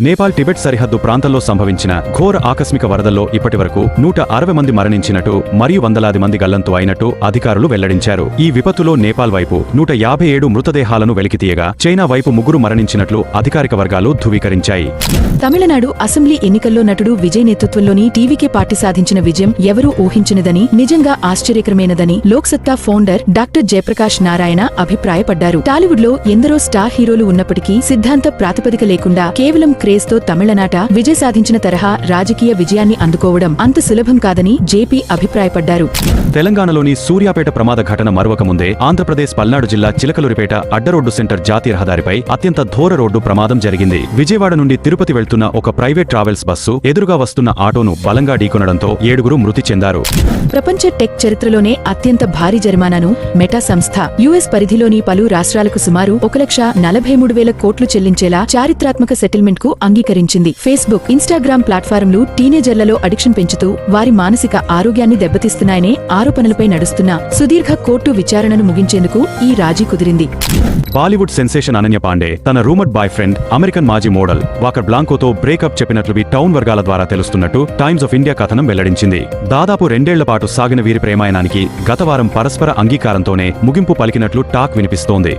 Nepal Tibet సరిహద్దు ప్రాంతంలో సంభవించిన ఘోర ఆకస్మిక వరదల్లో ఇప్పటివరకు 160 మంది మరణించినట్టు మరియు వందలాది మంది గల్లంతు అయినట్టు అధికారులు వెల్లడించారు. ఈ విపత్తులో నేపాల్ వైపు 157 మృతదేహాలను వెలికితీయగా చైనా వైపు 3 మరణించినట్లు అధికారిక వర్గాలు ధృవీకరించాయి. తమిళనాడు అసెంబ్లీ ఎన్నికల్లో నటుడు విజయ్ నేతృత్వంలోని టీవీకే పార్టీ సాధించిన విజయం ఎవరూ ఊహించినదని, నిజంగా ఆశ్చర్యకరమైనదని లోక్సత్తా ఫౌండర్ డాక్టర్ జయప్రకాష్ నారాయణ అభిప్రాయపడ్డారు. టాలీవుడ్ లో ఎందరో స్టార్ హీరోలు ఉన్నప్పటికీ సిద్ధాంత ప్రాతిపదిక లేకుండా కేవలం క్రేజ్ తో తమిళనాట విజయ్ సాధించిన తరహా రాజకీయ విజయాన్ని అందుకోవడం అంత సులభం కాదని జేపీ అభిప్రాయపడ్డారు. తెలంగాణలోని సూర్యాపేట ప్రమాద ఘటన మరువకముందే ఆంధ్రప్రదేశ్ పల్నాడు జిల్లా చిలకలూరిపేట అడ్డరోడ్డు సెంటర్ జాతీయ రహదారిపై అత్యంత ఘోర రోడ్డు ప్రమాదం జరిగింది. విజయవాడ నుండి తిరుపతి వెళ్తున్న ఒక ప్రైవేట్ ట్రావెల్స్ బస్సు ఎదురుగా వస్తున్న ఆటోను బలంగా ఢీకొనడంతో 7 మృతి చెందారు. ప్రపంచ టెక్ చరిత్రలోనే అత్యంత భారీ జరిమానాను మెటా సంస్థ యుఎస్ పరిధిలోని పలు రాష్ట్రాలకు సుమారు 1,43,000 కోట్లు చెల్లించేలా చారిత్రాత్మక సెటిల్మెంట్ కు అంగీకరించింది. ఫేస్బుక్, ఇన్స్టాగ్రామ్ ప్లాట్ఫారంలు టీనేజర్లలో అడిక్షన్ పెంచుతూ వారి మానసిక ఆరోగ్యాన్ని దెబ్బతీస్తున్నాయనే ఆరోపణలపై నడుస్తున్న సుదీర్ఘ కోర్టు విచారణను ముగించేందుకు ఈ రాజీ కుదిరింది. బాలీవుడ్ సెన్సేషన్ అనన్య పాండే తన రూమర్డ్ బాయ్ ఫ్రెండ్ అమెరికన్ మాజీ మోడల్ వాకర్ బ్లాంకోతో బ్రేకప్ చెప్పినట్లు టౌన్ వర్గాల ద్వారా తెలుస్తున్నట్టు టైమ్స్ ఆఫ్ ఇండియా కథనం వెల్లడించింది. దాదాపు 2 ఏళ్ల పాటు సాగిన వీరి ప్రేమాయణానికి గత వారం పరస్పర అంగీకారంతోనే ముగింపు పలికినట్లు టాక్ వినిపిస్తోంది.